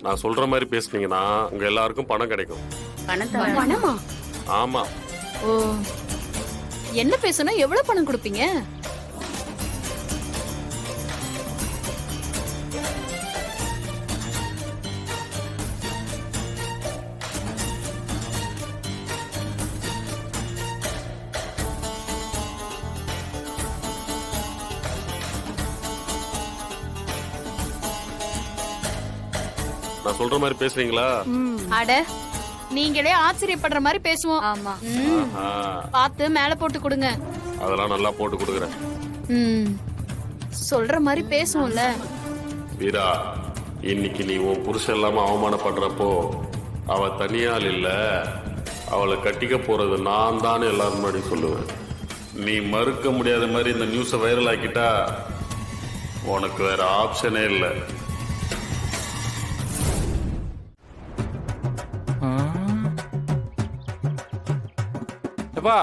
நான் சொல்ற மாதிரி பேசுனீங்கன்னா உங்க எல்லாருக்கும் பணம் கிடைக்கும். பணமா? ஆமா. ஓ, என்ன பேசணும்? எவ்வளவு பணம் கொடுப்பீங்க? நான் சொல்ற மாதிரி பேசுறீங்களா? அட, நீங்களே ஆச்சரியப்படுற மாதிரி பேசுவோம். ஆமா. பார்த்து மேல போட்டு கொடுங்க. அதெல்லாம் நல்லா போட்டு கொடுக்குறேன். சொல்ற மாதிரி பேசுவோம்ல. வீரா, இன்னைக்கு நீ உன் புருஷன் இல்லாம அவமானப்படுறப்போ அவ தனியால் இல்ல, அவளை கட்டிக்க போறது நான் தானே எல்லாரும் முன்னாடி சொல்லுவேன். நீ மறுக்க முடியாத மாதிரி இந்த நியூஸை வைரல் ஆக்கிட்டா உனக்கு வேற ஆப்ஷனே இல்லை. வா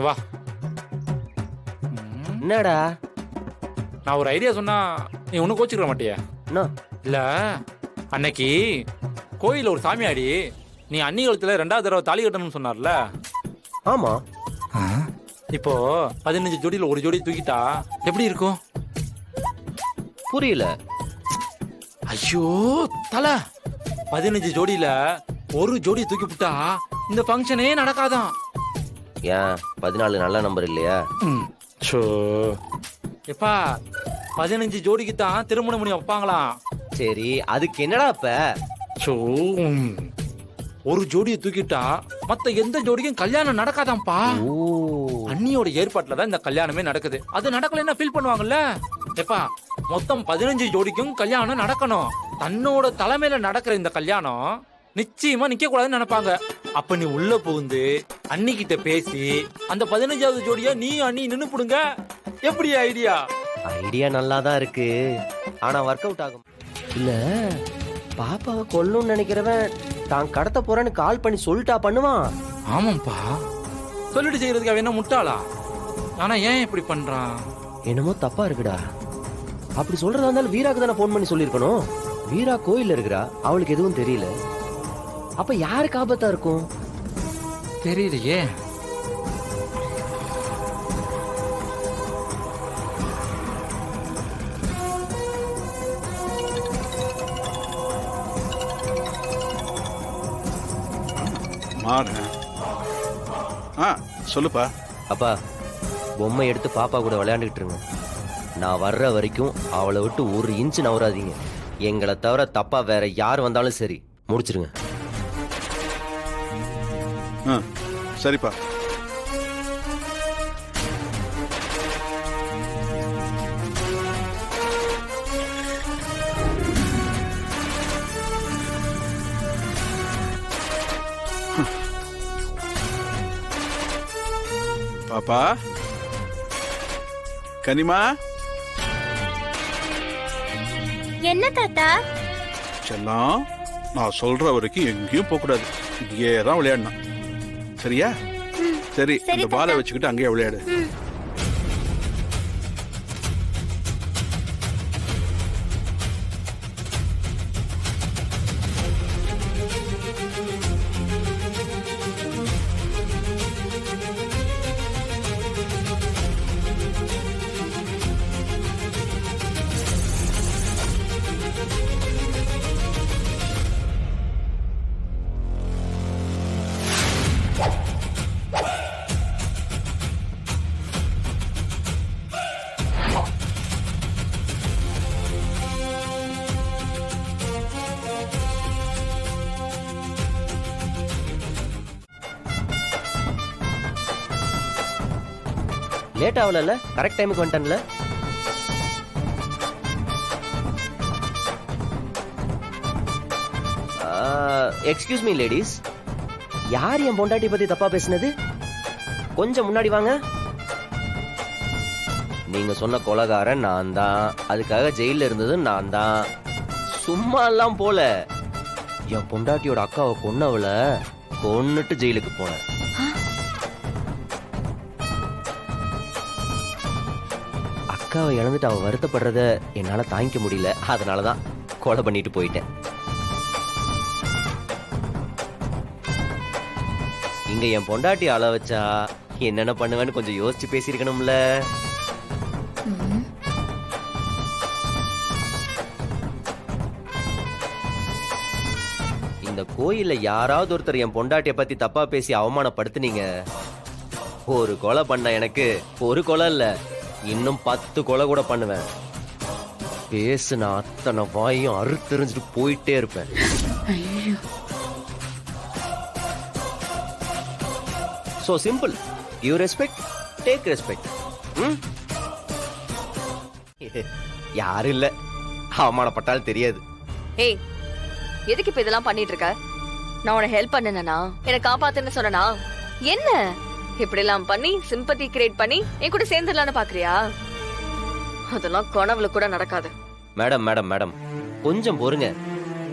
வா. என்னடா? நான் ஒரு ஐடியா சொன்னா நீ ஒன்னும் கோச்சுக்கிற மாட்டியா? இல்ல, அன்னைக்கு கோயில ஒரு சாமியாடி நீ அன்னி காலத்துல 2வது தடவை தாலி கட்டணும்னு சொன்னார்ல? ஆமா. இப்போ 15 ஜோடியில ஒரு ஜோடி தூக்கிட்டா எப்படி இருக்கும்? புரியல. ஐயோ தல, 15 ஜோடியில ஒரு ஜோடி தூக்கி விட்டா இந்த ஃபங்க்ஷனே நடக்காதான். ஏன் 14 நல்ல நம்பர் இல்லையா? எப்பா 15 ஜோடிக்கு தான் திருமண மணி வைப்பாங்களாம். சரி, அதுக்கு என்னடா இப்ப? ஒரு ஜோடியை தூக்கிட்டா மத்த எந்த ஜோடிக்கும் கல்யாணம் நடக்காதாம்ப்பா. அண்ணியோட ஏற்பாட்டுல தான் இந்த கல்யாணமே நடக்குது. அது நடக்கலன்னா ஃபீல் பண்ணுவாங்கல்ல. எப்பா மொத்தம் 15 ஜோடிக்கும் கல்யாணம் நடக்கணும். தன்னோட தலைமையில நடக்கிற இந்த கல்யாணம் நிச்சயமா நிக்க கூடாதுன்னு நினைப்பாங்க. அப்ப நீ உள்ள புகுந்து அண்ணி கிட்ட பேசி அந்த 15வது ஜோடியா நீ அண்ணி நின்னு புடுங்க. எப்படி ஐடியா? ஐடியா நல்லா தான் இருக்கு, ஆனா ஒர்க் அவுட் ஆகும் இல்ல. பாப்பாவை கொல்லணும்னு நினைக்கிறவன் தான் கடத்த போறேன்னு கால் பண்ணி சொல்லிட்டா பண்ணுவான். ஆமாப்பா, சொல்லிட்டு செய்யறதுக்கு அவன் என்ன முட்டாளா? ஆனா ஏன் இப்படி பண்றான்? என்னமோ தப்பா இருக்குடா. அப்படி சொல்றதா இருந்தாலும் வீராக்கு தானே போன் பண்ணி சொல்லிருக்கணும். வீரா கோயில்ல இருக்கிறா, அவளுக்கு எதுவும் தெரியல. அப்ப யாருக்கு ஆபத்தா இருக்கும்? தெரியலையே. சொல்லுப்பா. அப்பா, பொம்மை எடுத்து பாப்பா கூட விளையாண்டுகிட்டு இருங்க. நான் வர்ற வரைக்கும் அவளை விட்டு ஒரு இன்ச்சு நவராதீங்க. எங்களை தவிர தப்பா வேற யார் வந்தாலும் சரி, முடிச்சிருங்க. சரிப்பா. பாப்பா, கனிமா. என்ன தாத்தா? செல்லம், நான் சொல்ற வரைக்கும் எங்கேயும் போக கூடாது. இங்கே தான் விளையாடணும், சரியா? சரி, இந்த பாலை வச்சுக்கிட்டு அங்கேயே விளையாடு. லேட் ஆகல, கரெக்ட் டைமுக்கு வந்துட்டேன்ல. எக்ஸ்கியூஸ் மீ லேடிஸ், யார் என் பொண்டாட்டி பத்தி தப்பா பேசினது? கொஞ்சம் முன்னாடி வாங்க. நீங்க சொன்ன கொலைகாரன் நான் தான், அதுக்காக ஜெயில இருந்தது நான் தான். சும்மா எல்லாம் போல, என் பொண்டாட்டியோட அக்காவை கொன்னவள கொன்னுட்டு ஜெயிலுக்கு போனேன். அக்காவை இழந்துட்டு அவ வருத்தப்படுறத என்னால தாங்கிக்க முடியல, அதனாலதான் கொலை பண்ணிட்டு போயிட்டேன். இங்க என் பொண்டாட்டி அள வச்சா என்னென்ன பண்ணுவேன்னு கொஞ்சம் யோசிச்சு பேசியிருக்கணும்ல. இந்த கோயில்ல யாராவது ஒருத்தர் என் பொண்டாட்டிய பத்தி தப்பா பேசி அவமானப்படுத்துனீங்க, ஒரு கொலை பண்ண எனக்கு ஒரு கொலை இல்ல, இன்னும் 10 கொலை கூட பண்ணுவேன். பேசுன அத்தனை வாயும் அறுத்தெறிஞ்சிட்டு போயிட்டே இருப்பேன். So simple, you respect, take respect. யாரும் இல்ல, அவமானப்பட்டால் தெரியாது. ஏய், எதுக்கு இப்ப இதெல்லாம் பண்ணிட்டு இருக்க? நான் உன ஹெல்ப் பண்ணனா, என்ன காப்பாத்துன்னு சொன்னா என்ன? இப்படி எல்லாம் பண்ணி சிம்பத்தி கிரியேட் பண்ணி என் கூட சேர்ந்துடலான்னு பாக்குறியா? அதெல்லாம் கனவுல கூட நடக்காது. மேடம் மேடம் மேடம் கொஞ்சம் பொறுங்க.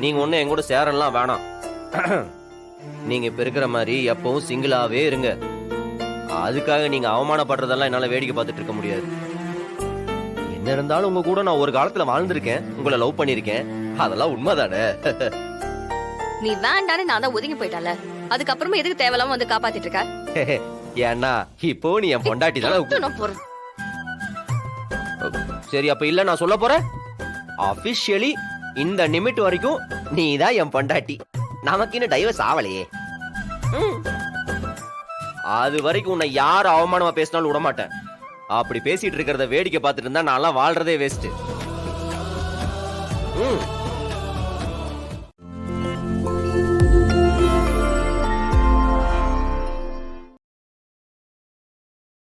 நீங்க ஒண்ணு என் கூட சேரலாம் வேணாம். நீங்க இப்ப இருக்கிற மாதிரி எப்பவும் சிங்கிளாவே இருங்க. அதுக்காக நீங்க அவமானப்படுறதெல்லாம் என்னால வேடிக்கை பார்த்துட்டு இருக்க முடியாது. என்ன இருந்தாலும் உங்க கூட நான் ஒரு காலத்துல வாழ்ந்திருக்கேன், உங்களை லவ் பண்ணிருக்கேன், அதெல்லாம் உண்மைதானே? நீ வேண்டான்னு நான் தான் ஒதுங்கி போயிட்டால, அதுக்கப்புறமா எதுக்கு தேவையில்லாம வந்து காப்பாத்திட்டு இருக்க? ஏன்னா இப்போ நீ என் பொண்டாட்டி தானே. நான் போறேன். சரி, அப்ப இல்ல நான் சொல்ல போறேன். அபிஷியலி இந்த நிமிட் வரைக்கும் நீ தான் என் பொண்டாட்டி. நமக்கு இன்னும் டைவர்ஸ் ஆவலையே. அது வரைக்கும் உன்னை யார் அவமானமா பேசினாலும் விட மாட்டேன். அப்படி பேசிட்டு இருக்கிறத வேடிக்கை பார்த்துட்டு இருந்தா நான் வாழ்றதே வேஸ்ட்.